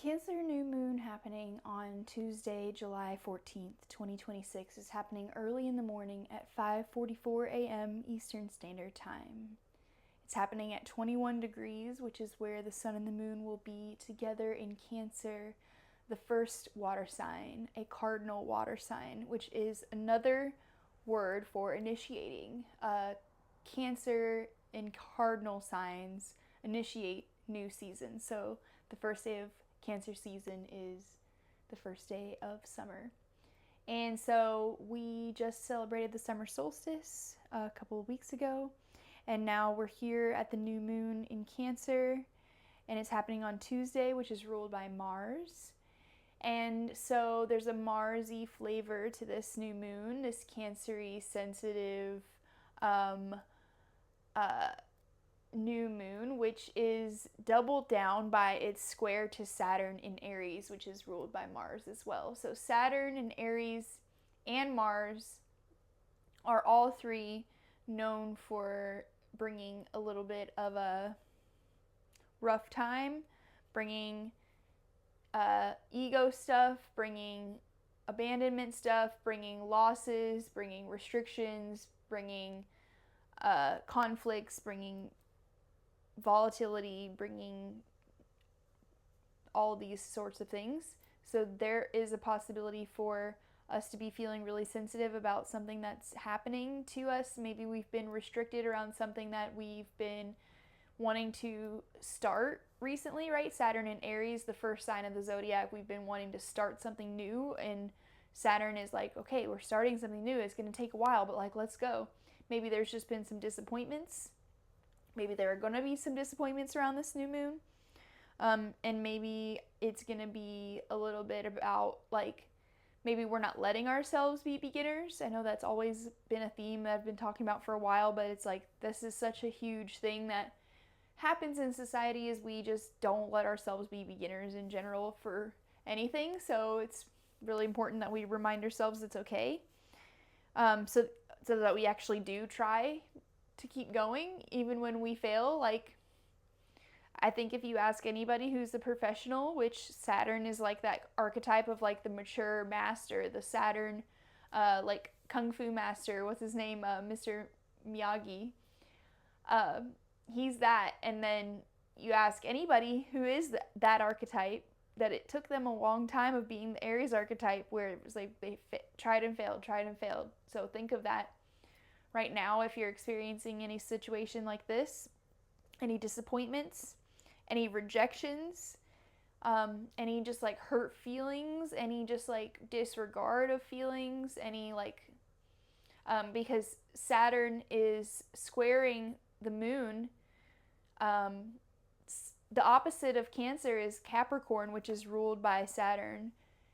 Cancer new moon happening on Tuesday, July 14th, 2026 is happening early in the morning at 5:44 a.m. Eastern Standard Time. It's happening at 21 degrees, which is where the sun and the moon will be together in Cancer, the first water sign, a cardinal water sign, which is another word for initiating. Cancer and cardinal signs initiate new seasons. So the first day of Cancer season is the first day of summer. And so we just celebrated the summer solstice a couple of weeks ago. And now we're here at the new moon in Cancer. And it's happening on Tuesday, which is ruled by Mars. And so there's a Mars-y flavor to this new moon, this Cancer-y, sensitive new moon, which is doubled down by its square to Saturn in Aries, which is ruled by Mars as well. So Saturn and Aries and Mars are all three known for bringing a little bit of a rough time, bringing ego stuff, bringing abandonment stuff, bringing losses, bringing restrictions, bringing conflicts, bringing volatility, bringing all these sorts of things. So there is a possibility for us to be feeling really sensitive about something that's happening to us. Maybe we've been restricted around something that we've been wanting to start recently, right? Saturn in Aries, the first sign of the zodiac, we've been wanting to start something new, and Saturn is like, okay, we're starting something new. It's going to take a while, but like, let's go. Maybe there's just been some disappointments. Maybe there are going to be some disappointments around this new moon. And maybe it's going to be a little bit about, like, maybe we're not letting ourselves be beginners. I know that's always been a theme that I've been talking about for a while, but it's like, this is such a huge thing that happens in society, is we just don't let ourselves be beginners in general for anything. So it's really important that we remind ourselves it's okay. So that we actually do try to keep going even when we fail. Like, I think if you ask anybody who's a professional, which Saturn is like that archetype of like the mature master, the Saturn like kung fu master, what's his name, Mr. Miyagi, he's that. And then you ask anybody who is that archetype, that it took them a long time of being the Aries archetype, where it was like they tried and failed. So think of that right now. If you're experiencing any situation like this, any disappointments, any rejections, any just like hurt feelings, any just like disregard of feelings, any like, because Saturn is squaring the moon. The opposite of Cancer is Capricorn, which is ruled by Saturn.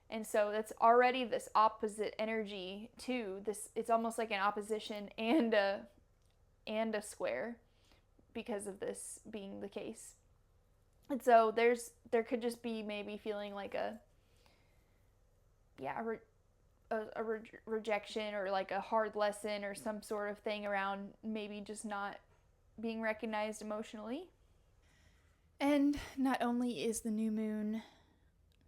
And so that's already this opposite energy too. It's almost like an opposition and a square because of this being the case. And so there could just be maybe feeling like a rejection, or like a hard lesson, or some sort of thing around maybe just not being recognized emotionally. And not only is the new moon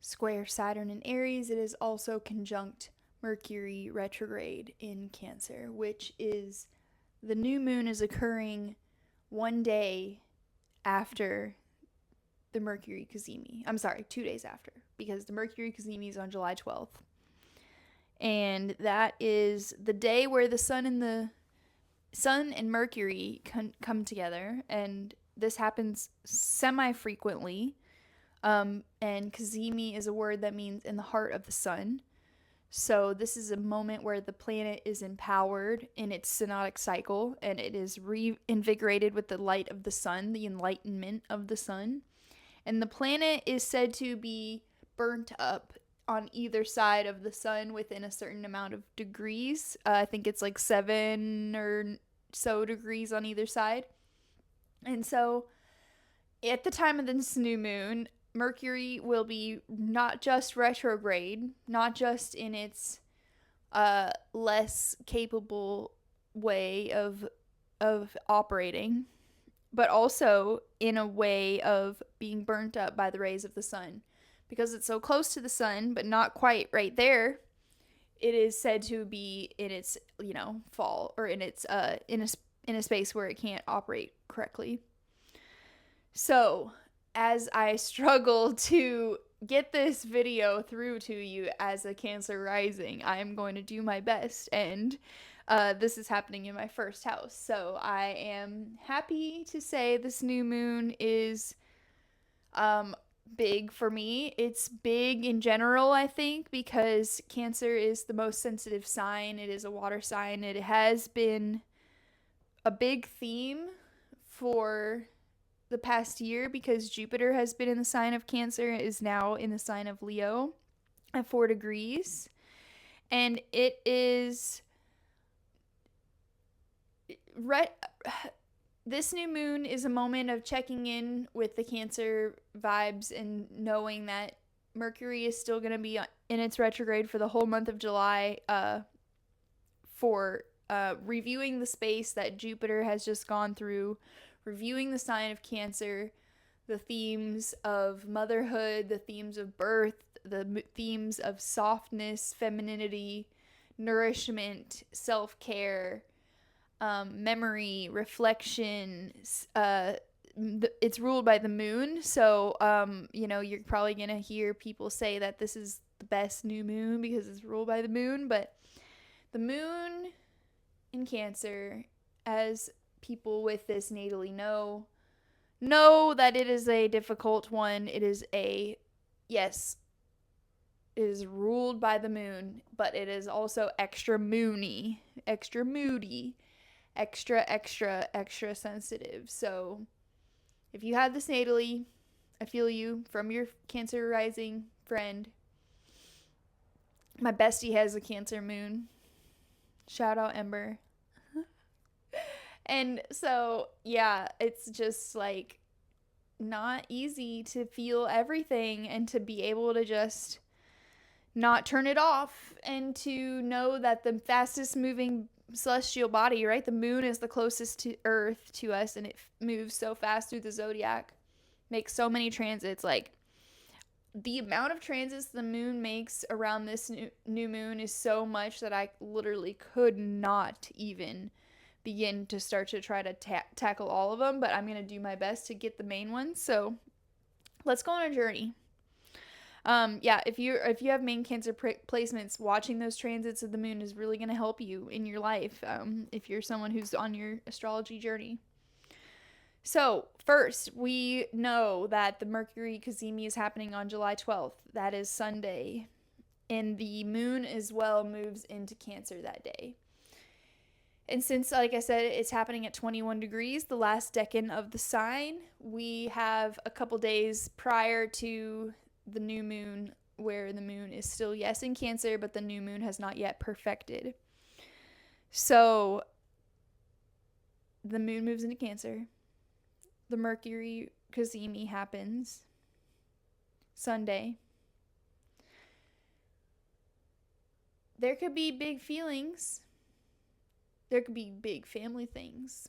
square Saturn in Aries, it is also conjunct Mercury retrograde in Cancer, which is, the new moon is occurring one day after the Mercury Cazimi. I'm sorry, 2 days after, because the Mercury Cazimi is on July 12th. And that is the day where the sun and Mercury come together, and this happens semi-frequently. And Cazimi is a word that means in the heart of the sun. So this is a moment where the planet is empowered in its synodic cycle, and it is reinvigorated with the light of the sun, the enlightenment of the sun. And the planet is said to be burnt up on either side of the sun within a certain amount of degrees. I think it's like 7 or so degrees on either side. And so at the time of this new moon, Mercury will be not just retrograde, not just in its less capable way of operating, but also in a way of being burnt up by the rays of the sun. because it's so close to the sun, but not quite right there. It is said to be in its, fall, or in its in a space where it can't operate correctly. So, as I struggle to get this video through to you as a Cancer rising, I am going to do my best, and this is happening in my first house. So I am happy to say this new moon is big for me. It's big in general, I think, because Cancer is the most sensitive sign. It is a water sign. It has been a big theme for the past year because Jupiter has been in the sign of Cancer, is now in the sign of Leo at 4 degrees. And it is this new moon is a moment of checking in with the Cancer vibes and knowing that Mercury is still going to be in its retrograde for the whole month of July, for reviewing the space that Jupiter has just gone through, reviewing the sign of Cancer, the themes of motherhood, the themes of birth, the themes of softness, femininity, nourishment, self-care, memory, reflection. It's ruled by the moon, so you're probably gonna hear people say that this is the best new moon because it's ruled by the moon, but the moon in Cancer, as people with this natally know that it is a difficult one. It is ruled by the moon, but it is also extra moody, extra sensitive. So if you have this natally, I feel you, from your Cancer rising friend. My bestie has a Cancer moon. Shout out Ember. And so, yeah, it's just like not easy to feel everything and to be able to just not turn it off, and to know that the fastest moving celestial body, right? The moon is the closest to Earth to us, and it moves so fast through the zodiac, makes so many transits. Like, the amount of transits the moon makes around this new moon is so much that I literally could not even begin to start to try to tackle all of them, but I'm going to do my best to get the main ones. So let's go on a journey. If you have main Cancer placements, watching those transits of the moon is really going to help you in your life, if you're someone who's on your astrology journey. So first, we know that the Mercury cazimi is happening on July 12th. That is Sunday. And the moon as well moves into Cancer that day. And since, like I said, it's happening at 21 degrees, the last decan of the sign, we have a couple days prior to the new moon where the moon is still, yes, in Cancer, but the new moon has not yet perfected. So the moon moves into Cancer. The Mercury cazimi happens Sunday. There could be big feelings. There could be big family things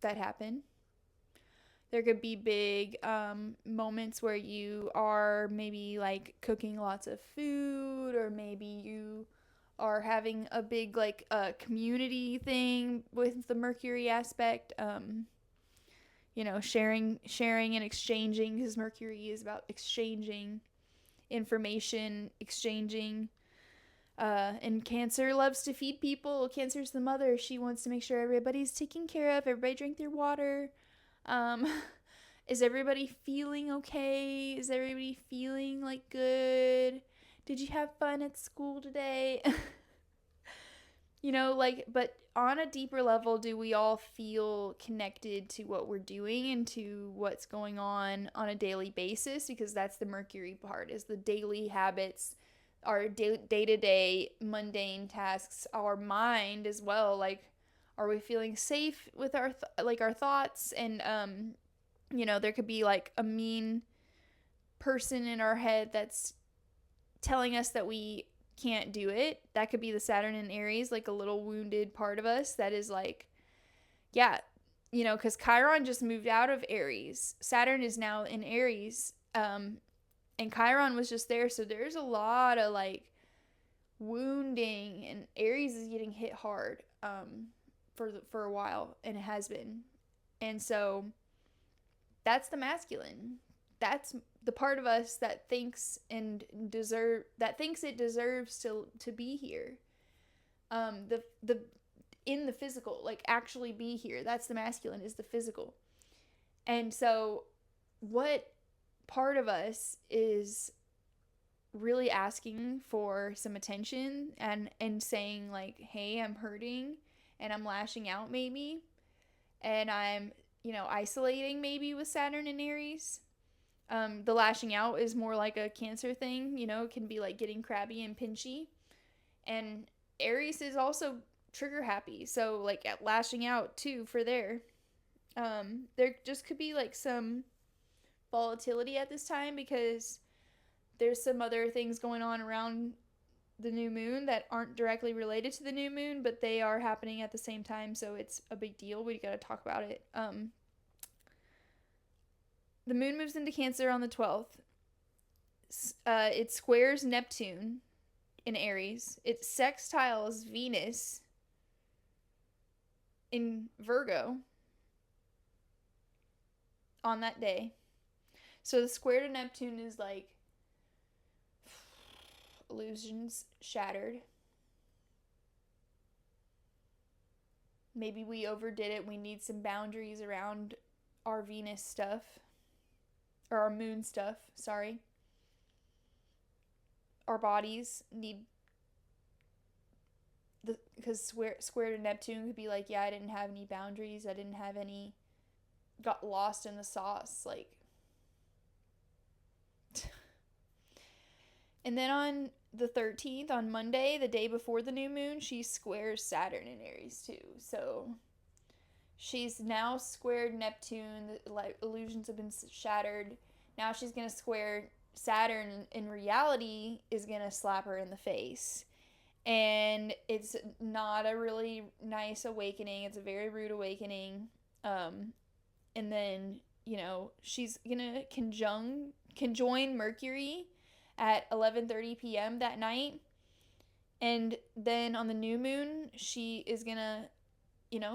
that happen. There could be big moments where you are maybe like cooking lots of food, or maybe you are having a big community thing with the Mercury aspect. Sharing and exchanging, because Mercury is about exchanging information, exchanging. And Cancer loves to feed people. Cancer's the mother. She wants to make sure everybody's taken care of. Everybody drink their water. Is everybody feeling okay? Is everybody feeling good? Did you have fun at school today? But on a deeper level, do we all feel connected to what we're doing and to what's going on a daily basis? Because that's the Mercury part, is the daily habits, our day-to-day mundane tasks, our mind as well. Are we feeling safe with our thoughts? And there could be a mean person in our head that's telling us that we can't do it. That could be the Saturn in Aries, a little wounded part of us that is because Chiron just moved out of Aries. Saturn is now in Aries, And Chiron was just there, so there's a lot of like wounding, and Aries is getting hit hard for a while, and it has been. And so that's the masculine. That's the part of us that thinks it deserves to be here. The in the physical, like actually be here. That's the masculine, is the physical. And so what part of us is really asking for some attention and saying like, hey, I'm hurting and I'm lashing out maybe, and I'm, isolating maybe with Saturn and Aries. The lashing out is more like a Cancer thing, it can be like getting crabby and pinchy. And Aries is also trigger happy, so like at lashing out too for there. There just could be like some volatility at this time because there's some other things going on around the new moon that aren't directly related to the new moon, but they are happening at the same time, so it's a big deal. We gotta talk about it. The moon moves into Cancer on the 12th. It squares Neptune in Aries. It sextiles Venus in Virgo on that day. So the square to Neptune is like illusions shattered. Maybe we overdid it. We need some boundaries around our Venus stuff. Or our moon stuff, sorry. Our bodies need because square to Neptune could be like, yeah, I didn't have any boundaries. I didn't have any, got lost in the sauce, like. And then on the 13th, on Monday, the day before the new moon, she squares Saturn in Aries too. So she's now squared Neptune. The illusions have been shattered. Now she's going to square Saturn. In reality, is going to slap her in the face. And it's not a really nice awakening. It's a very rude awakening. And then, she's going to conjoin Mercury at 11:30 p.m. that night. And then on the new moon, she is going to,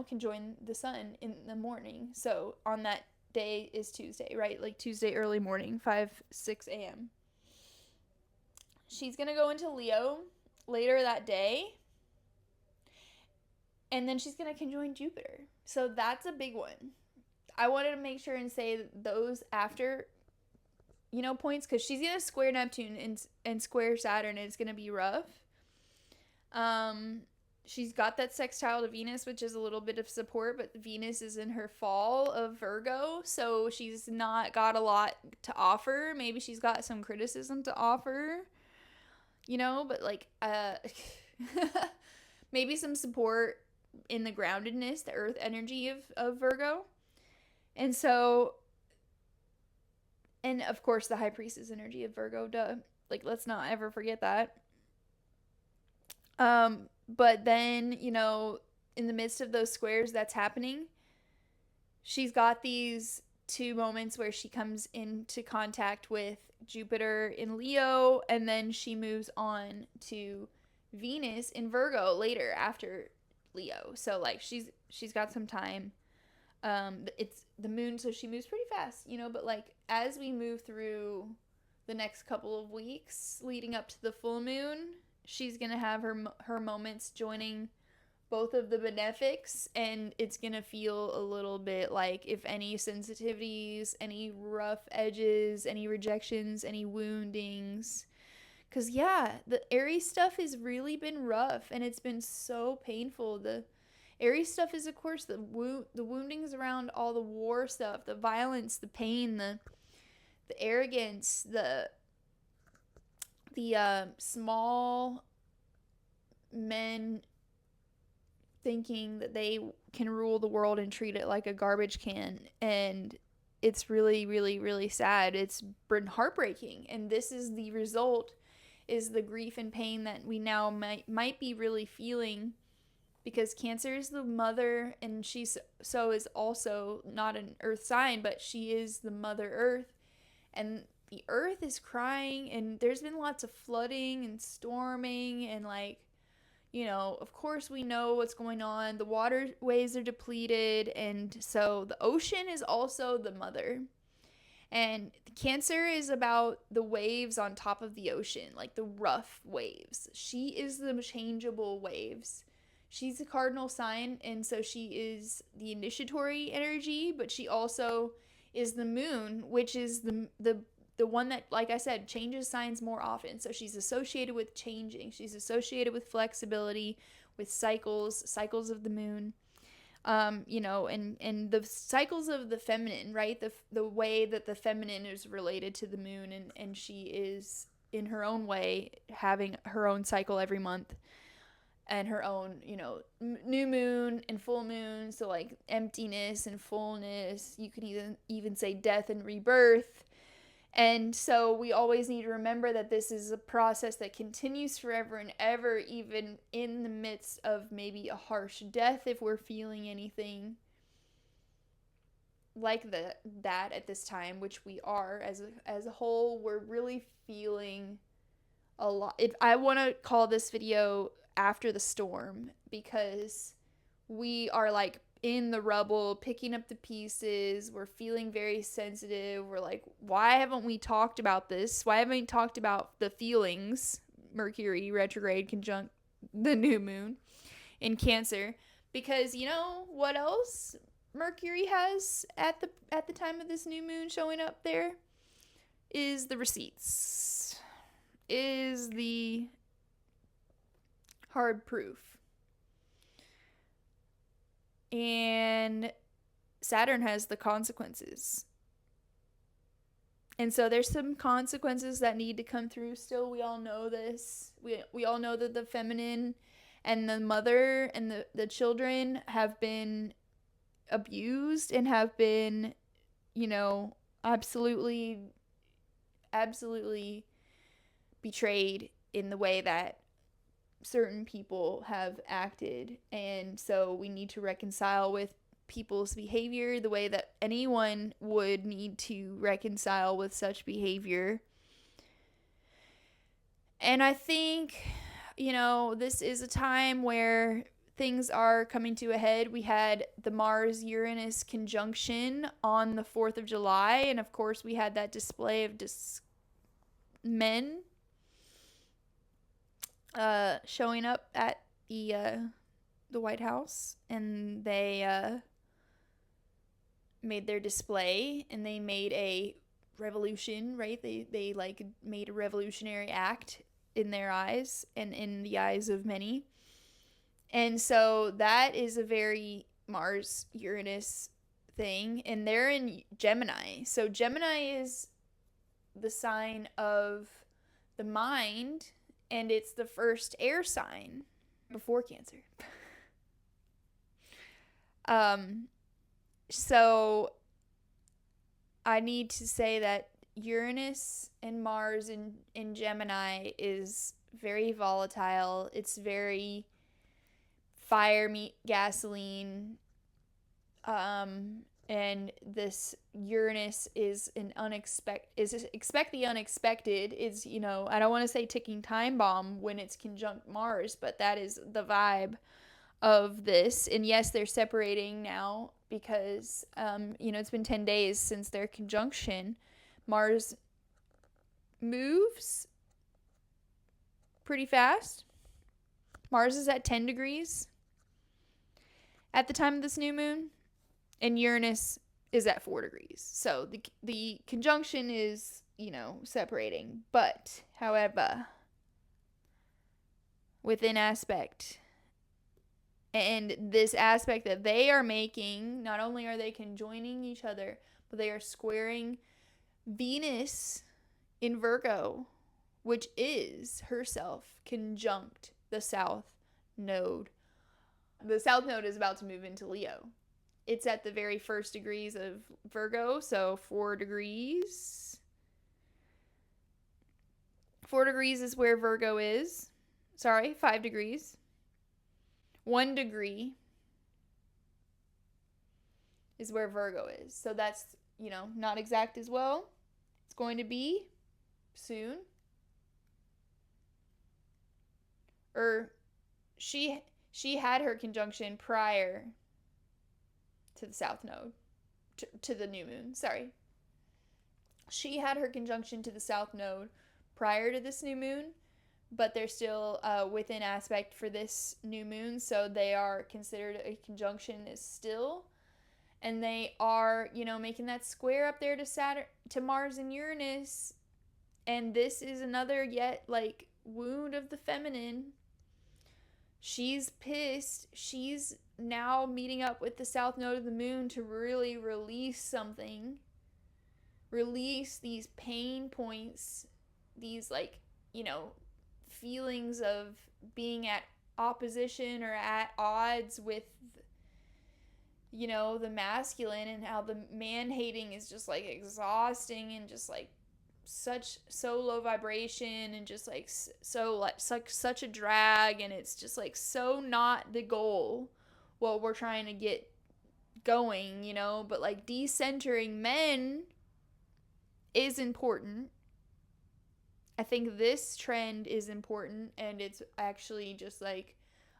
conjoin the sun in the morning. So on that day is Tuesday, right? Like Tuesday early morning, 6 a.m. She's going to go into Leo later that day. And then she's going to conjoin Jupiter. So that's a big one. I wanted to make sure and say those after, points, because she's going to square Neptune and square Saturn, and it's going to be rough. She's got that sextile to Venus, which is a little bit of support, but Venus is in her fall of Virgo, so she's not got a lot to offer. Maybe she's got some criticism to offer, but like, maybe some support in the groundedness, the earth energy of Virgo. And so, and of course the high priestess energy of Virgo, duh. Like, let's not ever forget that. But then, in the midst of those squares that's happening, she's got these two moments where she comes into contact with Jupiter in Leo, and then she moves on to Venus in Virgo later after Leo. So like she's got some time. It's the moon, so she moves pretty fast, but like as we move through the next couple of weeks leading up to the full moon, she's gonna have her moments joining both of the benefics, and it's gonna feel a little bit like, if any sensitivities, any rough edges, any rejections, any woundings, because yeah, the Aries stuff has really been rough and it's been so painful. The Aries stuff is, of course, the woundings around all the war stuff, the violence, the pain, the arrogance, the small men thinking that they can rule the world and treat it like a garbage can. And it's really, really, really sad. It's been heartbreaking. And this is the result, is the grief and pain that we now might be really feeling, because Cancer is the mother, and she's so is also not an earth sign, but she is the mother earth. And the earth is crying, and there's been lots of flooding and storming, and like, of course we know what's going on. The waterways are depleted, and so the ocean is also the mother. And Cancer is about the waves on top of the ocean, like the rough waves. She is the changeable waves. She's a cardinal sign, and so she is the initiatory energy, but she also is the moon, which is the one that, like I said, changes signs more often. So she's associated with changing. She's associated with flexibility, with cycles of the moon. And the cycles of the feminine, right? The way that the feminine is related to the moon, and she is in her own way having her own cycle every month, and her own, new moon and full moon. So like emptiness and fullness. You can even say death and rebirth. And so we always need to remember that this is a process that continues forever and ever, even in the midst of maybe a harsh death, if we're feeling anything like that at this time, which we are as a whole. We're really feeling a lot. I want to call this video After the Storm, because we are like in the rubble, picking up the pieces. We're feeling very sensitive. We're like, why haven't we talked about this? Why haven't we talked about the feelings? Mercury retrograde conjunct the new moon in Cancer. Because you know what else Mercury has at the time of this new moon showing up there? Is the receipts. Is the hard proof. And Saturn has the consequences. And so there's some consequences that need to come through still. We all know this. We all know that the feminine and the mother and the children have been abused and have been, absolutely betrayed in the way that certain people have acted. And so we need to reconcile with people's behavior the way that anyone would need to reconcile with such behavior. And I think, this is a time where things are coming to a head. We had the Mars-Uranus conjunction on the 4th of July, and of course we had that display of men showing up at the White House, and they made their display, and they made a revolution, right? They like made a revolutionary act in their eyes and in the eyes of many. And so that is a very Mars-Uranus thing, and they're in Gemini. So Gemini is the sign of the mind, and it's the first air sign before Cancer. So I need to say that Uranus and Mars in Gemini is very volatile. It's very fire meet gasoline. And this Uranus is expect the unexpected. Is, I don't want to say ticking time bomb when it's conjunct Mars, but that is the vibe of this. And yes, they're separating now because it's been 10 days since their conjunction. Mars moves pretty fast. Mars is at 10 degrees at the time of this new moon, and Uranus is at 4 degrees. So the conjunction is, separating. But, however, within aspect, and this aspect that they are making, not only are they conjoining each other, but they are squaring Venus in Virgo, which is herself conjunct the South Node. The South Node is about to move into Leo. It's at the very first degrees of Virgo, so 4 degrees. 4 degrees is where Virgo is. 5 degrees. 1 degree is where Virgo is. So that's, not exact as well. It's going to be soon. Or she had her conjunction prior to the south node, to the new moon. Sorry. She had her conjunction to the south node prior to this new moon, but they're still within aspect for this new moon, so they are considered a conjunction is still. And they are, making that square up there to Saturn, to Mars and Uranus. And this is another yet like wound of the feminine. She's pissed. She's now meeting up with the south node of the moon to really release something. Release these pain points, these feelings of being at opposition or at odds with the masculine, and how the man hating is just like exhausting and just like so low vibration and just like so like such a drag, and it's just like so not the goal what we're trying to get going, but like decentering men is important. I think this trend is important, and it's actually just like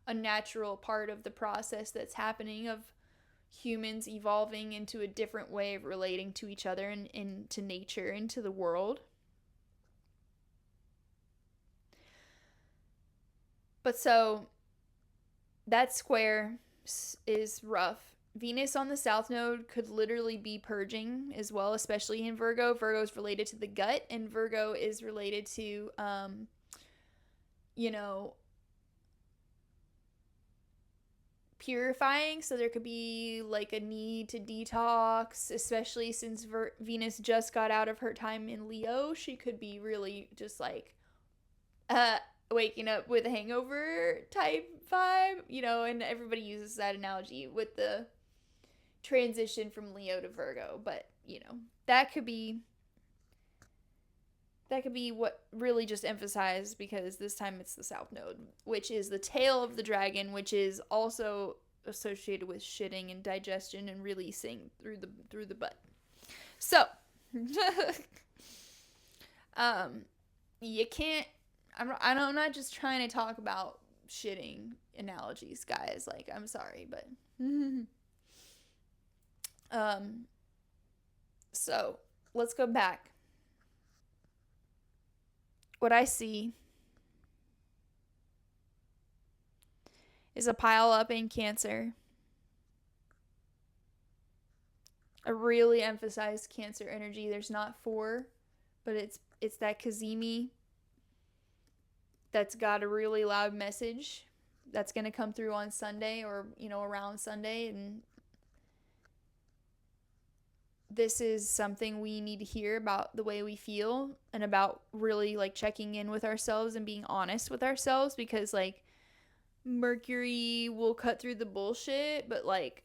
a natural part of the process that's happening of humans evolving into a different way of relating to each other and to nature and to the world. But so that square is rough. Venus on the south node could literally be purging as well, especially in Virgo. Virgo is related to the gut, and Virgo is related to purifying. So there could be like a need to detox, especially since Venus just got out of her time in Leo. She could be really just like waking up with a hangover type vibe, and everybody uses that analogy with the transition from Leo to Virgo. But that could be what really just emphasized, because this time it's the south node, which is the tail of the dragon, which is also associated with shitting and digestion and releasing through the butt. So you can't, I'm not just trying to talk about shitting analogies, guys, like I'm sorry, but so let's go back. What I see is a pile up in Cancer. I really emphasize Cancer energy. There's not 4, but it's that Kazemi that's got a really loud message that's going to come through on Sunday, or around Sunday, and this is something we need to hear about the way we feel, and about really like checking in with ourselves and being honest with ourselves, because like Mercury will cut through the bullshit, but like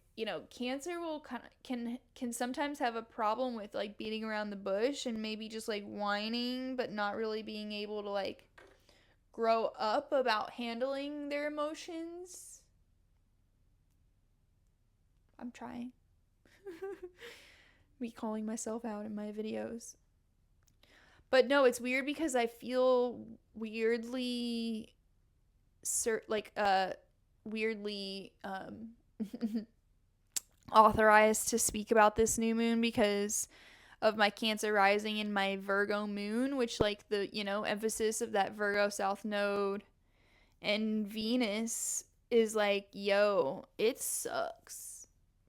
Cancer will can sometimes have a problem with like beating around the bush and maybe just like whining, but not really being able to like grow up about handling their emotions. I'm trying. Me calling myself out in my videos. But no, it's weird because I feel weirdly authorized to speak about this new moon because of my Cancer rising and my Virgo moon, which like the emphasis of that Virgo south node and Venus is like, yo, it sucks.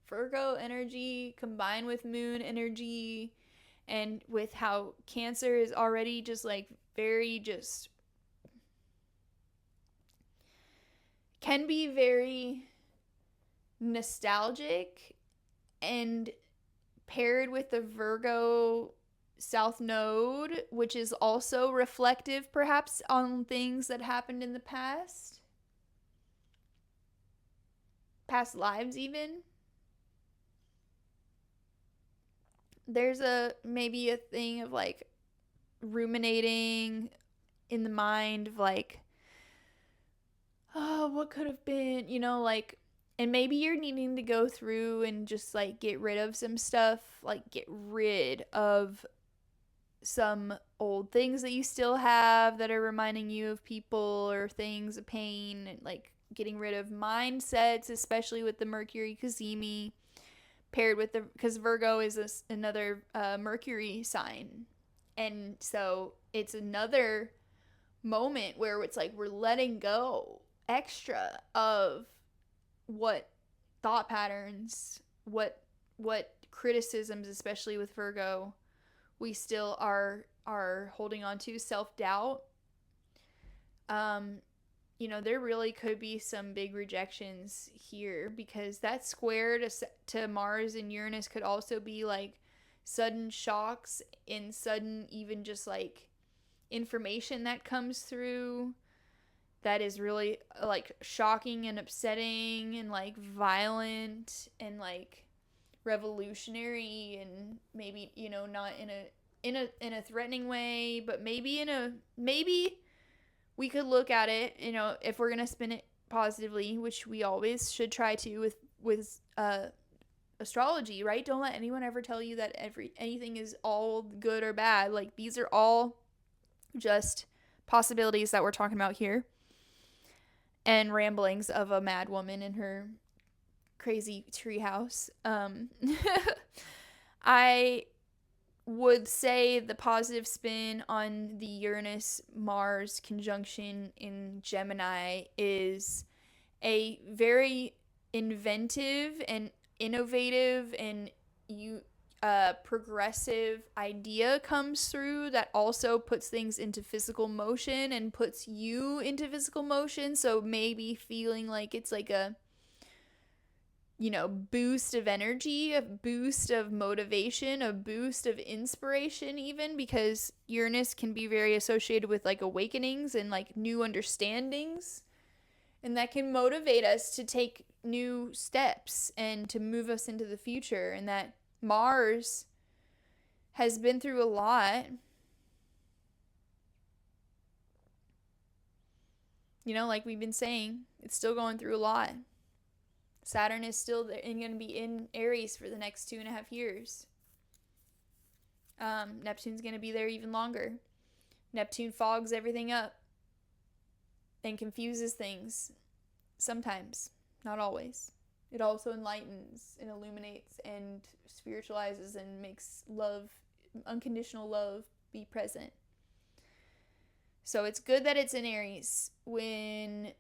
Virgo energy combined with moon energy, and with how Cancer is already just like very just can be very nostalgic, and paired with the Virgo south node, which is also reflective perhaps on things that happened in the past lives even. There's maybe a thing of like ruminating in the mind of like, oh, what could have been, like, and maybe you're needing to go through and just like get rid of some stuff, like get rid of some old things that you still have that are reminding you of people or things of pain, and like getting rid of mindsets, especially with the Mercury Kazemi paired with the, because Virgo is another Mercury sign, and so it's another moment where it's like we're letting go extra of what thought patterns, what criticisms, especially with Virgo, we still are holding on to, self-doubt. um there really could be some big rejections here, because that square to Mars and Uranus could also be like sudden shocks and sudden, even just like information that comes through that is really like shocking and upsetting and like violent and like revolutionary, and maybe not in a threatening way, but maybe we could look at it, if we're gonna spin it positively, which we always should try to with astrology, right? Don't let anyone ever tell you that anything is all good or bad. Like, these are all just possibilities that we're talking about here, and ramblings of a mad woman in her crazy treehouse. I would say the positive spin on the Uranus Mars conjunction in Gemini is a very inventive and innovative and progressive idea comes through that also puts things into physical motion and puts you into physical motion. So maybe feeling like it's like a boost of energy, a boost of motivation, a boost of inspiration, even, because Uranus can be very associated with like awakenings and like new understandings. And that can motivate us to take new steps and to move us into the future. And that Mars has been through a lot. Like we've been saying, it's still going through a lot. Saturn is still there and going to be in Aries for the next 2.5 years. Neptune's going to be there even longer. Neptune fogs everything up and confuses things sometimes, not always. It also enlightens and illuminates and spiritualizes and makes love, unconditional love, be present. So it's good that it's in Aries, when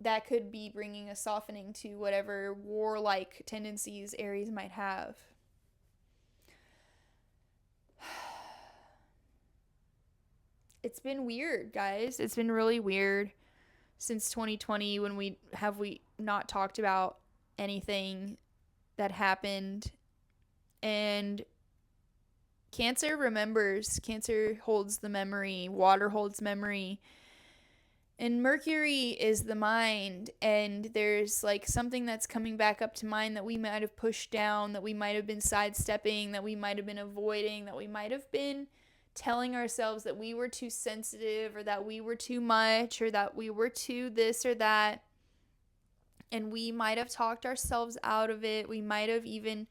that could be bringing a softening to whatever warlike tendencies Aries might have. It's been weird, guys. It's been really weird since 2020, when we not talked about anything that happened. And Cancer remembers. Cancer holds the memory. Water holds memory. And Mercury is the mind, and there's like something that's coming back up to mind that we might have pushed down, that we might have been sidestepping, that we might have been avoiding, that we might have been telling ourselves that we were too sensitive, or that we were too much, or that we were too this or that. And we might have talked ourselves out of it. We might have even,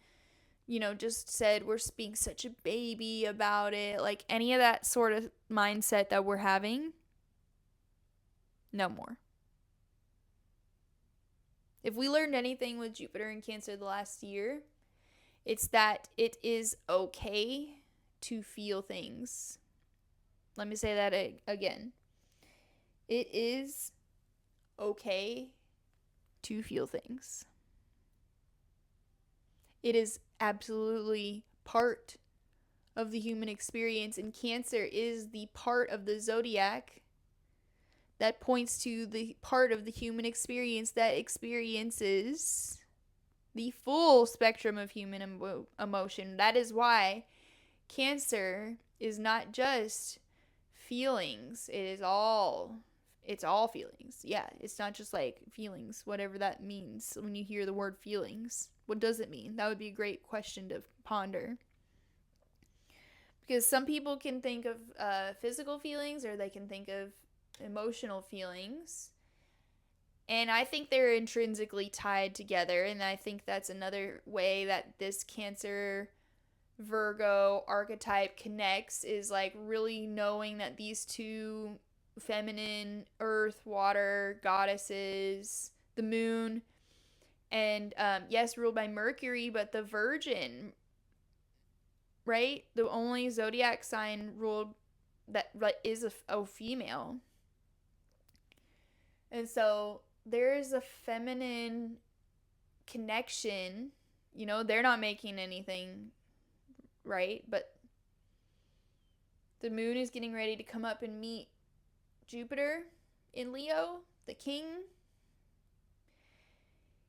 just said we're being such a baby about it. Like any of that sort of mindset that we're having. No more. If we learned anything with Jupiter and Cancer the last year, it's that it is okay to feel things. Let me say that again. It is okay to feel things. It is absolutely part of the human experience, and Cancer is the part of the zodiac that points to the part of the human experience that experiences the full spectrum of human emotion. That is why Cancer is not just feelings. It's all feelings. Yeah, it's not just like feelings, whatever that means. When you hear the word feelings, what does it mean? That would be a great question to ponder. Because some people can think of physical feelings, or they can think of emotional feelings, and I think they're intrinsically tied together. And I think that's another way that this Cancer Virgo archetype connects is like really knowing that these two feminine earth, water goddesses, the moon, and yes, ruled by Mercury, but the Virgin, right? The only zodiac sign ruled that is a female. And so there is a feminine connection. You know, they're not making anything, right? But the moon is getting ready to come up and meet Jupiter in Leo, the king.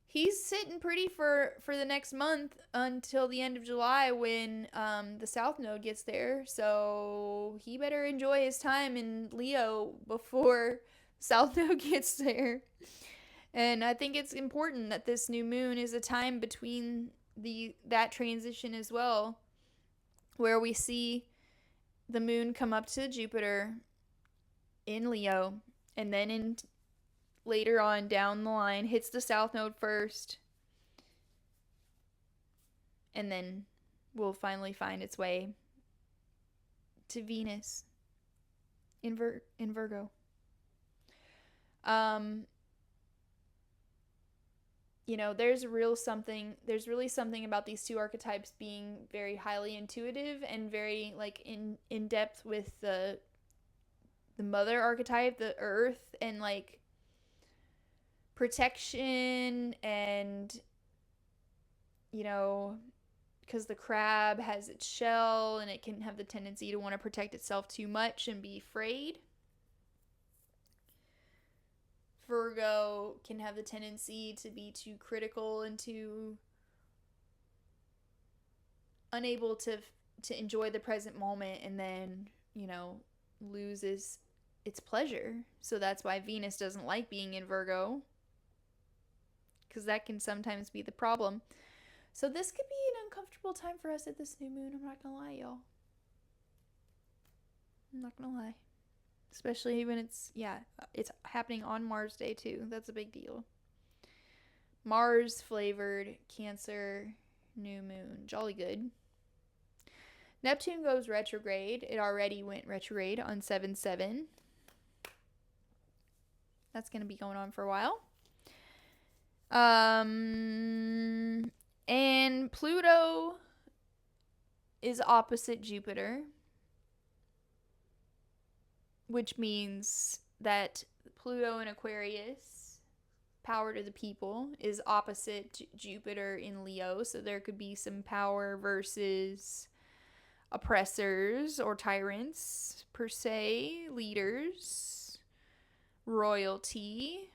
He's sitting pretty for the next month until the end of July when the South Node gets there. So he better enjoy his time in Leo before South Node gets there. And I think it's important that this new moon is a time between that transition as well, where we see the moon come up to Jupiter in Leo, and then in later on down the line hits the South Node first, and then will finally find its way to Venus in Virgo. You know, there's really something about these two archetypes being very highly intuitive and very like in depth with the mother archetype, the earth, and like protection, and you know, because the crab has its shell and it can have the tendency to want to protect itself too much and be afraid. Virgo can have the tendency to be too critical and too unable to enjoy the present moment, and then, you know, loses its pleasure. So that's why Venus doesn't like being in Virgo, because that can sometimes be the problem. So this could be an uncomfortable time for us at this new moon. I'm not gonna lie, y'all. I'm not gonna lie. Especially when it's happening on Mars Day too. That's a big deal. Mars flavored Cancer new moon. Jolly good. Neptune goes retrograde. It already went retrograde on 7/7. That's going to be going on for a while. And Pluto is opposite Jupiter, which means that Pluto in Aquarius, power to the people, is opposite Jupiter in Leo. So there could be some power versus oppressors or tyrants, per se, leaders, royalty,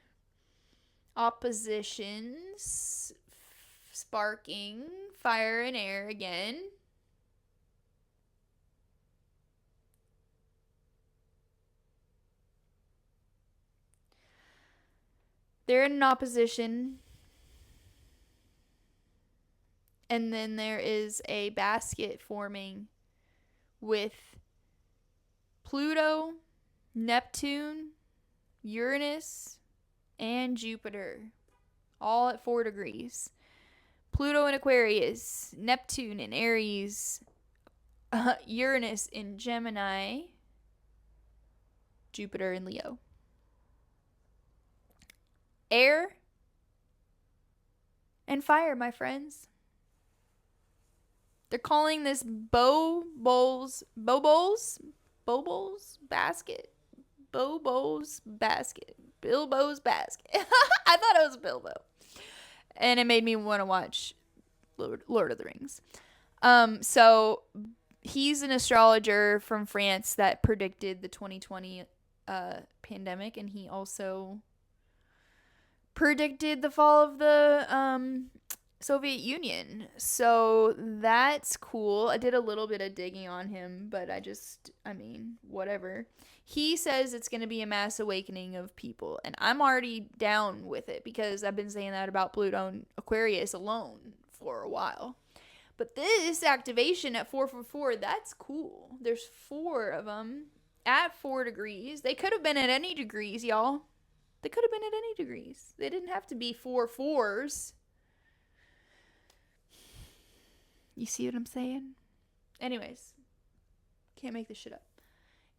oppositions, sparking, fire and air again. They're in an opposition. And then there is a basket forming with Pluto, Neptune, Uranus, and Jupiter, all at 4 degrees. Pluto in Aquarius, Neptune in Aries, Uranus in Gemini, Jupiter in Leo. Air and fire, my friends. They're calling this Bobo's basket. Bilbo's basket. I thought it was Bilbo. And it made me want to watch Lord of the Rings. So he's an astrologer from France that predicted the 2020 pandemic, and he also predicted the fall of the Soviet Union. So that's cool. I did a little bit of digging on him, but whatever. He says it's going to be a mass awakening of people, and I'm already down with it because I've been saying that about Pluto and Aquarius alone for a while. But this activation at 444, that's cool. There's 4 of them at 4 degrees. They could have been at any degrees, y'all. They could have been at any degrees. They didn't have to be 4 4s. You see what I'm saying? Anyways, can't make this shit up.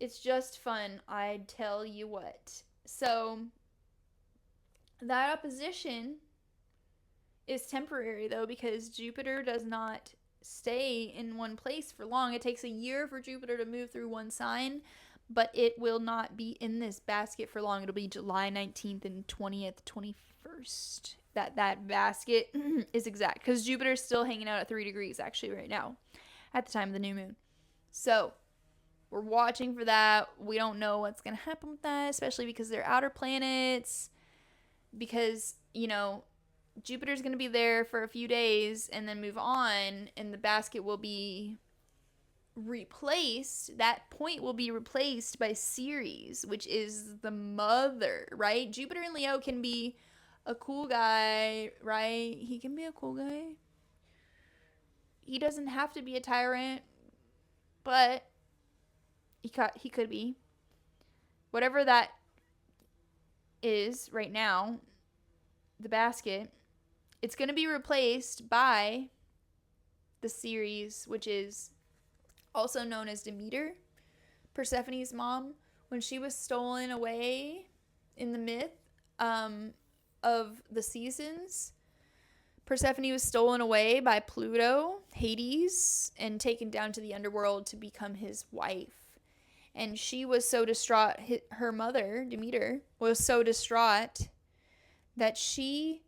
It's just fun, I tell you what. So, that opposition is temporary, though, because Jupiter does not stay in one place for long. It takes a year for Jupiter to move through one sign, but it will not be in this basket for long. It'll be July 19th and 20th, 21st. That basket is exact, because Jupiter's still hanging out at 3 degrees, actually, right now, at the time of the new moon. So, we're watching for that. We don't know what's going to happen with that, especially because they're outer planets. Because, Jupiter's going to be there for a few days and then move on, and the basket will be replaced. That point will be replaced by Ceres, which is the mother, right? Jupiter in Leo can be a cool guy, right? He can be a cool guy. He doesn't have to be a tyrant, but he could be. Whatever that is right now, the basket, it's going to be replaced by the Ceres, which is also known as Demeter, Persephone's mom. When she was stolen away in the myth of the seasons, Persephone was stolen away by Pluto, Hades, and taken down to the underworld to become his wife. And she was so distraught, her mother, Demeter, was so distraught that she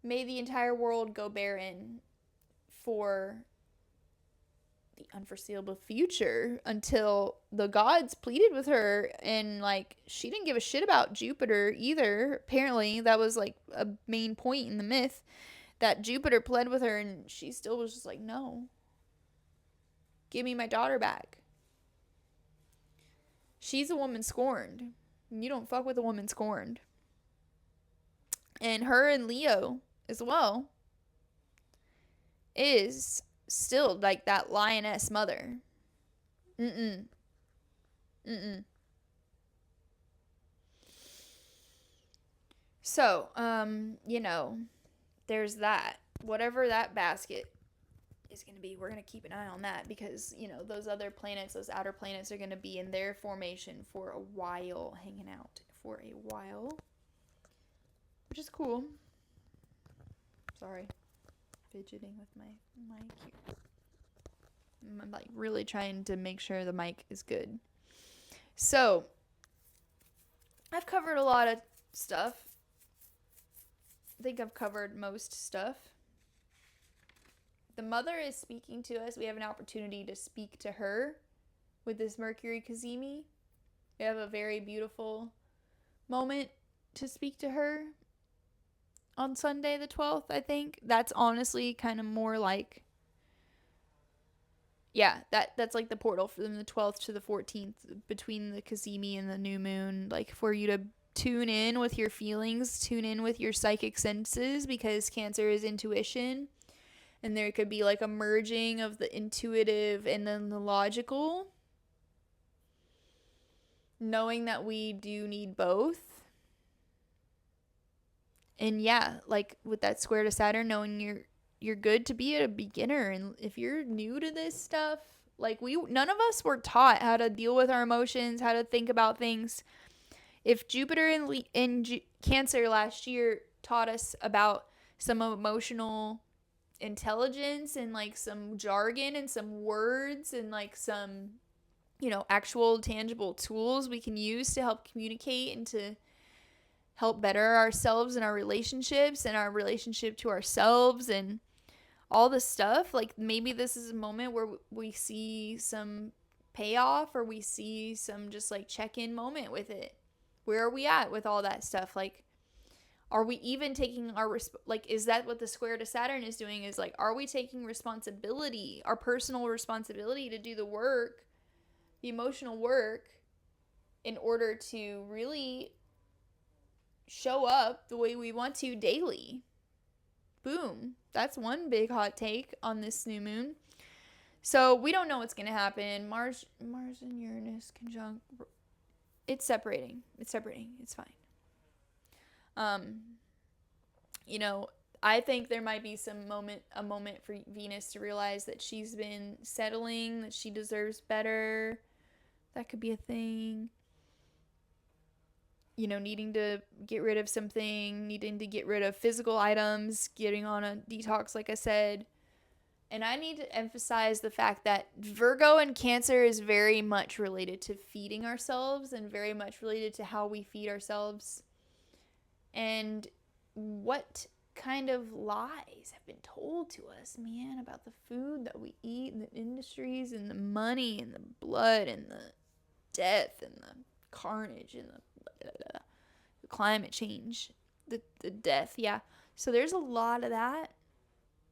made the entire world go barren for the unforeseeable future until the gods pleaded with her, and she didn't give a shit about Jupiter either. Apparently that was a main point in the myth, that Jupiter pled with her, and she still was just no, give me my daughter back. She's a woman scorned. You don't fuck with a woman scorned. And her and Leo as well is still that lioness mother. So, there's that. Whatever that basket is going to be, we're going to keep an eye on that, because, those other planets, those outer planets, are going to be in their formation for a while, hanging out for a while, which is cool. Sorry, fidgeting with my mic here. I'm really trying to make sure the mic is good. So, I've covered a lot of stuff. I think I've covered most stuff. The mother is speaking to us. We have an opportunity to speak to her with this Mercury Cazimi. We have a very beautiful moment to speak to her on Sunday the 12th, I think. That's honestly kind of more that's the portal from the 12th to the 14th, between the Cazimi and the new moon, for you to tune in with your feelings, tune in with your psychic senses, because Cancer is intuition, and there could be a merging of the intuitive and then the logical, knowing that we do need both. And with that square to Saturn, knowing you're good to be a beginner. And if you're new to this stuff, none of us were taught how to deal with our emotions, how to think about things. If Jupiter in Cancer last year taught us about some emotional intelligence and some jargon and some words and some actual tangible tools we can use to help communicate and to help better ourselves and our relationships and our relationship to ourselves and all this stuff, maybe this is a moment where we see some payoff, or we see some just check-in moment with it. Where are we at with all that stuff? Are we even taking our is that what the square to Saturn is doing? Is are we taking responsibility, our personal responsibility, to do the work, the emotional work, in order to really show up the way we want to daily? Boom. That's one big hot take on this new moon. So we don't know what's going to happen. Mars and Uranus conjunct. It's separating. It's fine. I think there might be a moment for Venus to realize that she's been settling, that she deserves better. That could be a thing. You know, needing to get rid of something, needing to get rid of physical items, getting on a detox, like I said. And I need to emphasize the fact that Virgo and Cancer is very much related to feeding ourselves and very much related to how we feed ourselves. And what kind of lies have been told to us, man, about the food that we eat and the industries and the money and the blood and the death and the carnage and the climate change, the death, yeah. So there's a lot of that.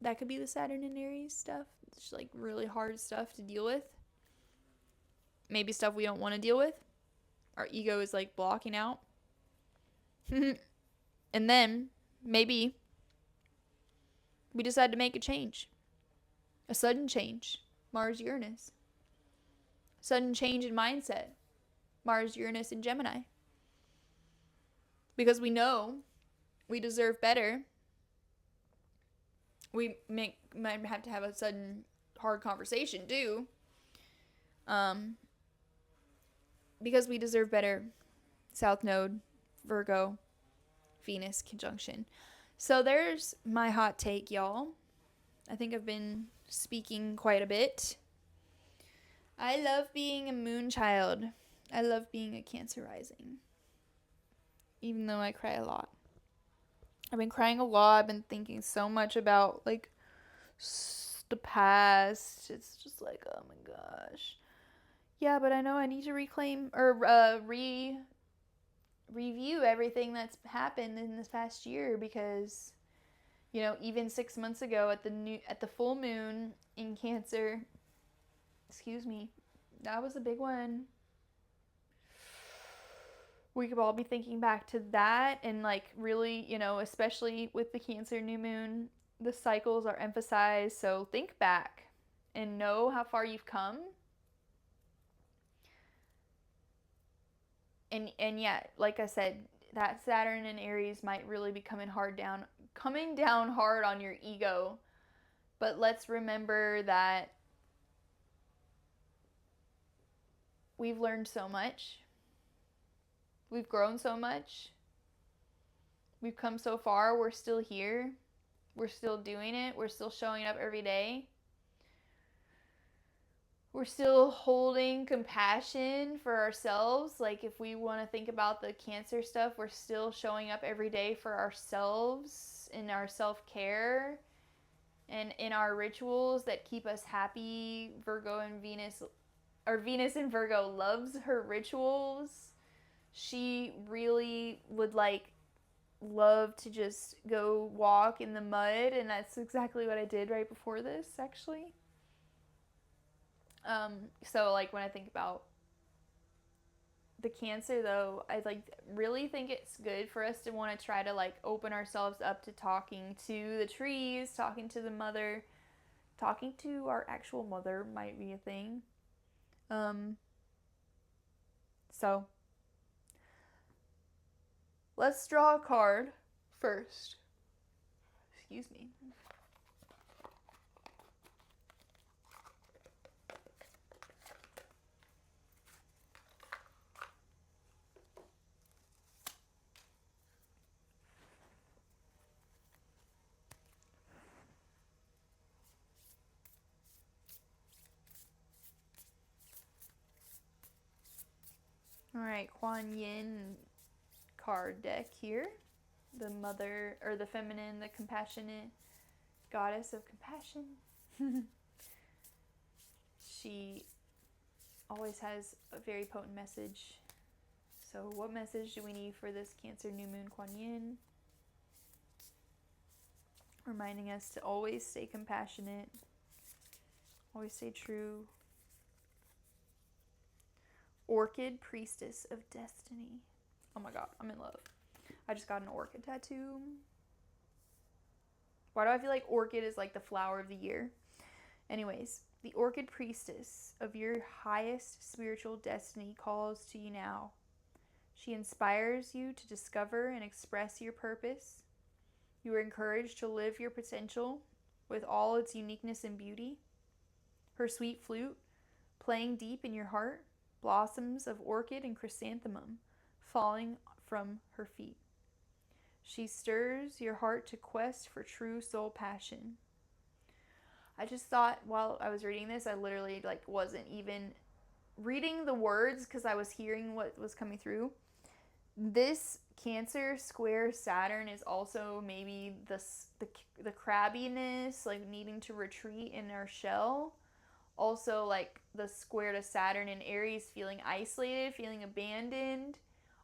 That could be the Saturn and Aries stuff. It's like really hard stuff to deal with. Maybe stuff we don't want to deal with. Our ego is like blocking out. And then maybe we decide to make a change. A sudden change. Mars, Uranus. Sudden change in mindset. Mars, Uranus, and Gemini. Because we know we deserve better. We might have to have a sudden hard conversation too. Because we deserve better. South Node, Virgo, Venus conjunction. So there's my hot take, y'all. I think I've been speaking quite a bit. I love being a moon child. I love being a Cancer rising. Even though I cry a lot. I've been crying a lot. I've been thinking so much about, like, the past. It's just like, oh my gosh. Yeah, but I know I need to reclaim or review everything that's happened in this past year, because, you know, even 6 months ago at the full moon in Cancer, that was a big one. We could all be thinking back to that, and like really, you know, especially with the Cancer new moon, the cycles are emphasized. So think back and know how far you've come. And yeah, like I said, that Saturn and Aries might really be coming down hard on your ego. But let's remember that we've learned so much. We've grown so much. We've come so far. We're still here. We're still doing it. We're still showing up every day. We're still holding compassion for ourselves. Like, if we want to think about the Cancer stuff, we're still showing up every day for ourselves in our self-care and in our rituals that keep us happy. Venus in Virgo loves her rituals. She really would love to just go walk in the mud, and that's exactly what I did right before this, actually. So like when I think about the Cancer though, I really think it's good for us to want to try to open ourselves up to talking to the trees, talking to the mother, talking to our actual mother might be a thing. So let's draw a card first. Excuse me. Alright, Kuan Yin card deck here. The mother, or the feminine, the compassionate goddess of compassion. She always has a very potent message. So what message do we need for this Cancer new moon, Kuan Yin? Reminding us to always stay compassionate, always stay true. Orchid, priestess of destiny. Oh my god, I'm in love. I just got an orchid tattoo. Why do I feel like orchid is like the flower of the year? Anyways, the orchid priestess of your highest spiritual destiny calls to you now. She inspires you to discover and express your purpose. You are encouraged to live your potential with all its uniqueness and beauty. Her sweet flute, playing deep in your heart, blossoms of orchid and chrysanthemum falling from her feet. She stirs your heart to quest for true soul passion. I just thought while I was reading this, I literally wasn't even reading the words because I was hearing what was coming through. This Cancer square Saturn is also maybe the crabbiness, like needing to retreat in our shell. Also, like the square to Saturn in Aries, feeling isolated, feeling abandoned,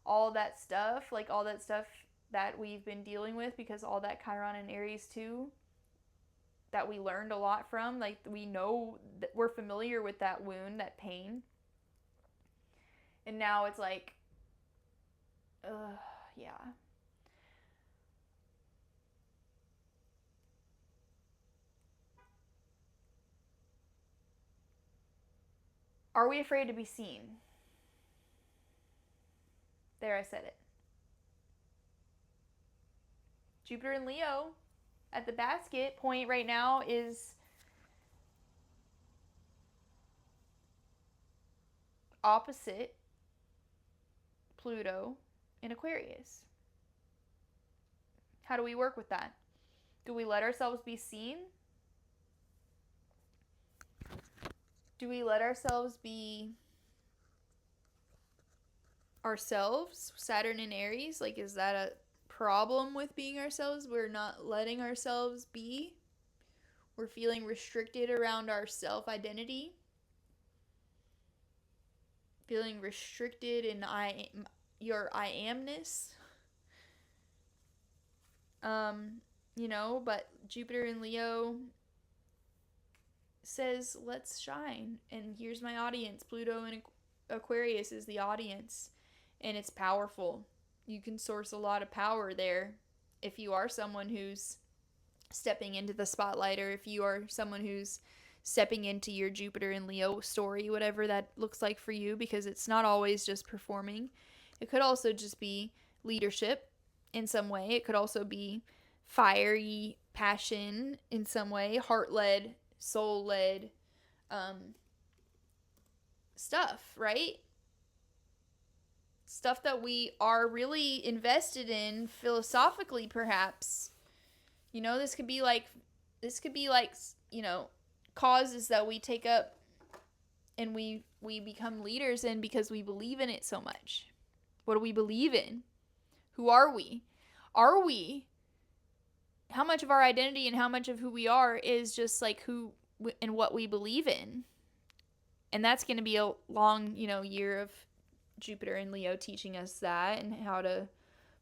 all that stuff, like all that stuff that we've been dealing with, because all that Chiron in Aries too, that we learned a lot from. Like, we know that we're familiar with that wound, that pain. And now it's like, yeah. Are we afraid to be seen? There, I said it. Jupiter and Leo at the basket point right now is opposite Pluto in Aquarius. How do we work with that? Do we let ourselves be seen? Do we let ourselves be ourselves? Saturn in Aries, like, is that a problem with being ourselves? We're not letting ourselves be. We're feeling restricted around our self-identity. Feeling restricted in your I amness. But Jupiter in Leo says, let's shine. And here's my audience. Pluto in Aquarius is the audience. And it's powerful. You can source a lot of power there if you are someone who's stepping into the spotlight, or if you are someone who's stepping into your Jupiter and Leo story, whatever that looks like for you, because it's not always just performing. It could also just be leadership in some way. It could also be fiery passion in some way, heart-led, soul-led stuff, right? Stuff that we are really invested in philosophically, perhaps. This could be like, causes that we take up and we become leaders in because we believe in it so much. What do we believe in? Who are we? How much of our identity and how much of who we are is just like who and what we believe in? And that's going to be a long, year of Jupiter and Leo teaching us that, and how to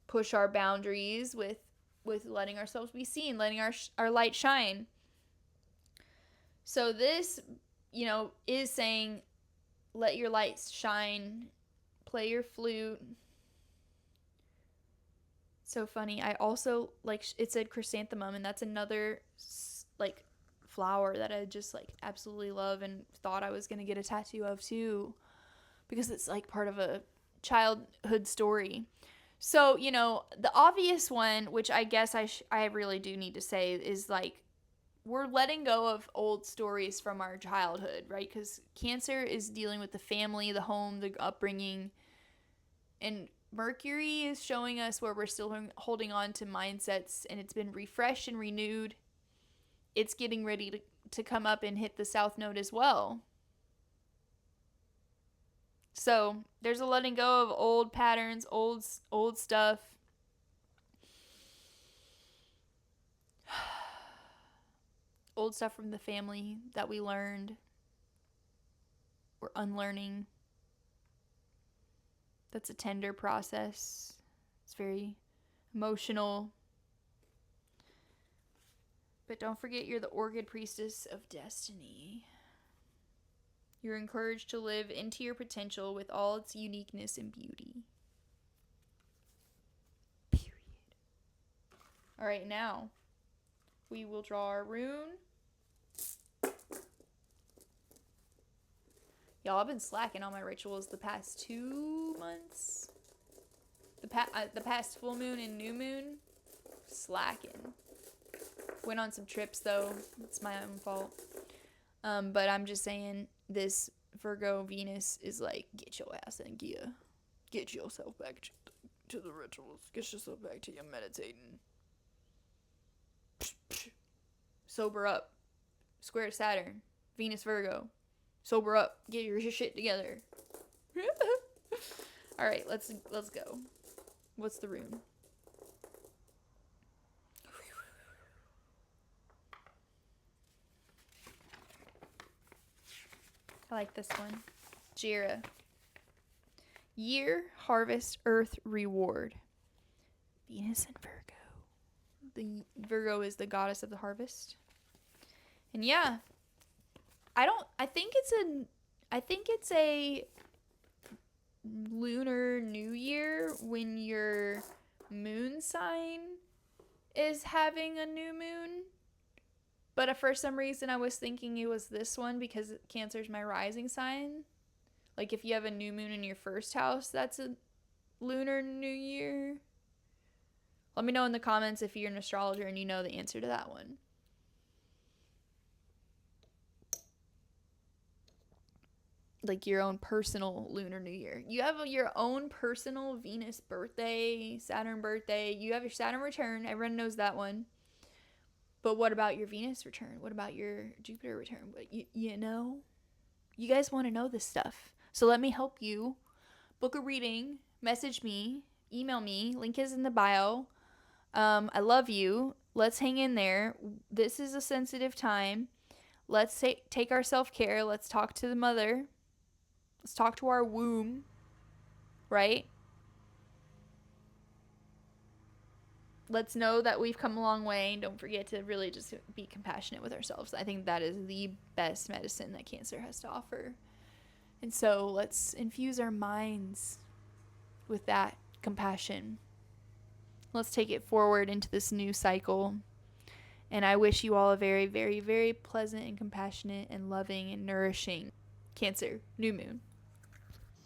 push our boundaries with letting ourselves be seen, letting our light shine. So this, is saying, let your light shine, play your flute. So funny. I also, it said chrysanthemum, and that's another, flower that I just, absolutely love and thought I was going to get a tattoo of, too, because it's, part of a childhood story. So, the obvious one, which I guess I really do need to say, is, we're letting go of old stories from our childhood, right? Because Cancer is dealing with the family, the home, the upbringing. And Mercury is showing us where we're still holding on to mindsets, and it's been refreshed and renewed. It's getting ready to come up and hit the South Node as well. So there's a letting go of old patterns, old stuff. Old stuff from the family that we learned. We're unlearning. That's a tender process. It's very emotional. But don't forget, you're the Orchid Priestess of Destiny. You're encouraged to live into your potential with all its uniqueness and beauty. Period. All right, now we will draw our rune. Y'all, I've been slacking on my rituals the past 2 months. The past full moon and new moon. slacking. Went on some trips though. It's my own fault. But I'm just saying, this Virgo Venus is like, get your ass in gear. Get yourself back to the rituals. Get yourself back to your meditating. Sober up. Square Saturn. Venus Virgo. Sober up. Get your shit together. All right, let's go. What's the rune? I like this one. Jira. Year, harvest, earth, reward. Venus and Virgo. The Virgo is the goddess of the harvest. And yeah, I think it's a lunar new year when your moon sign is having a new moon. But for some reason I was thinking it was this one because Cancer's my rising sign. Like if you have a new moon in your first house, that's a lunar new year. Let me know in the comments if you're an astrologer and you know the answer to that one. Like your own personal lunar new year. You have your own personal Venus birthday, Saturn birthday. You have your Saturn return. Everyone knows that one. But what about your Venus return? What about your Jupiter return? But you know, you guys want to know this stuff. So let me help you. Book a reading. Message me. Email me. Link is in the bio. I love you. Let's hang in there. This is a sensitive time. Let's take our self-care. Let's talk to the mother. Let's talk to our womb. Right? Let's know that we've come a long way, and don't forget to really just be compassionate with ourselves. I think that is the best medicine that Cancer has to offer. And so let's infuse our minds with that compassion. Let's take it forward into this new cycle. And I wish you all a very, very, very pleasant and compassionate and loving and nourishing Cancer new moon.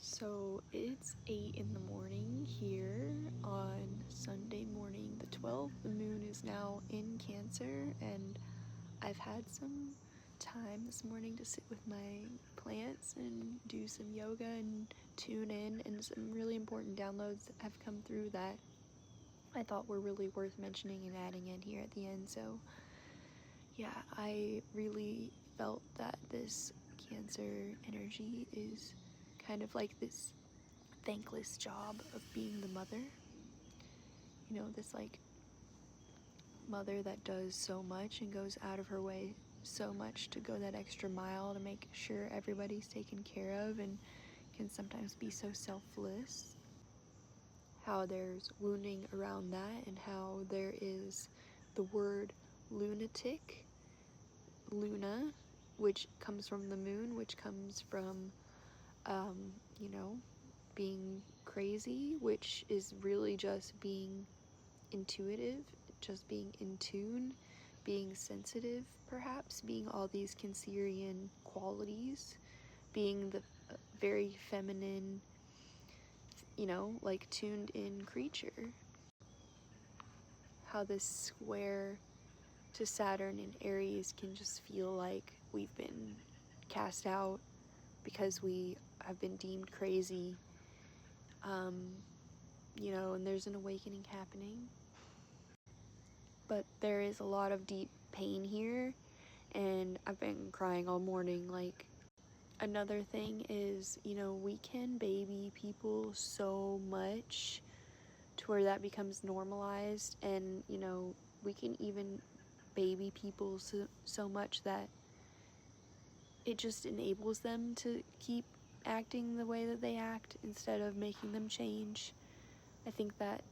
So it's 8 in the morning here on Sunday morning the 12th. The moon is now in Cancer, and I've had some time this morning to sit with my plants and do some yoga and tune in, and some really important downloads have come through that I thought were really worth mentioning and adding in here at the end. So yeah, I really felt that this Cancer energy is kind of like this thankless job of being the mother. You know, this like mother that does so much and goes out of her way so much to go that extra mile to make sure everybody's taken care of, and can sometimes be so selfless. How there's wounding around that, and how there is the word lunatic, Luna, which comes from the moon, which comes from you know, being crazy, which is really just being intuitive, just being in tune, being sensitive, perhaps, being all these Cancerian qualities, being the very feminine, you know, like tuned in creature. How this square to Saturn in Aries can just feel like we've been cast out because we have been deemed crazy. You know, and there's an awakening happening. But there is a lot of deep pain here, and I've been crying all morning. Like, another thing is, you know, we can baby people so much to where that becomes normalized, and, you know, we can even baby people so much that it just enables them to keep acting the way that they act instead of making them change. I think that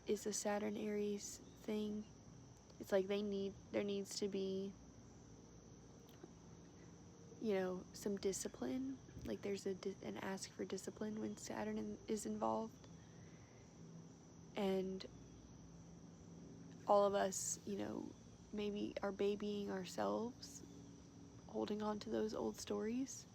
is a Saturn Aries thing. It's like there needs to be, you know, some discipline. Like there's an ask for discipline when Saturn is involved. And all of us, you know, maybe are babying ourselves, holding on to those old stories.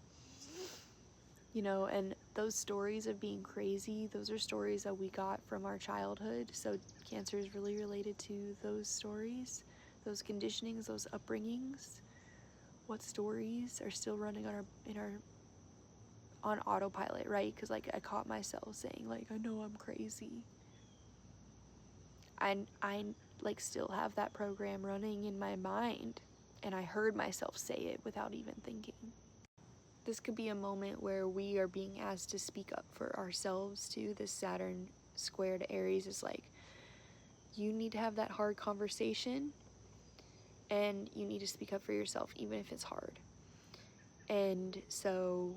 you know, and those stories of being crazy, those are stories that we got from our childhood. So Cancer is really related to those stories, those conditionings, those upbringings. What stories are still running on autopilot, right? Because like I caught myself saying like, I know I'm crazy. I like still have that program running in my mind, and I heard myself say it without even thinking. This could be a moment where we are being asked to speak up for ourselves too. This Saturn square to Aries is like, you need to have that hard conversation, and you need to speak up for yourself even if it's hard. And so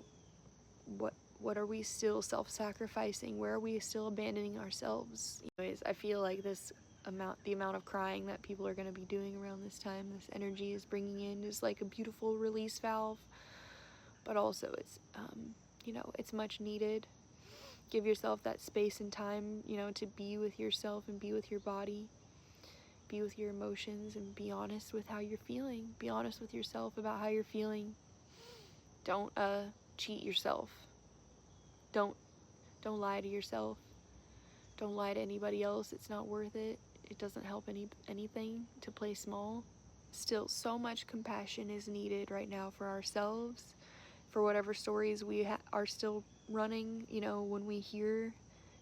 what are we still self-sacrificing? Where are we still abandoning ourselves? Anyways, I feel like the amount of crying that people are going to be doing around this time, this energy is bringing in, is like a beautiful release valve, but also it's it's much needed. Give yourself that space and time, to be with yourself and be with your body, be with your emotions, and be honest with how you're feeling. Be honest with yourself about how you're feeling. Don't cheat yourself. Don't lie to yourself. Don't lie to anybody else. It's not worth it. It doesn't help anything to play small. Still, so much compassion is needed right now for ourselves, for whatever stories we are still running. When we hear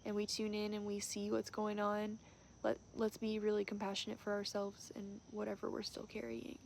and we tune in and we see what's going on, let's be really compassionate for ourselves and whatever we're still carrying.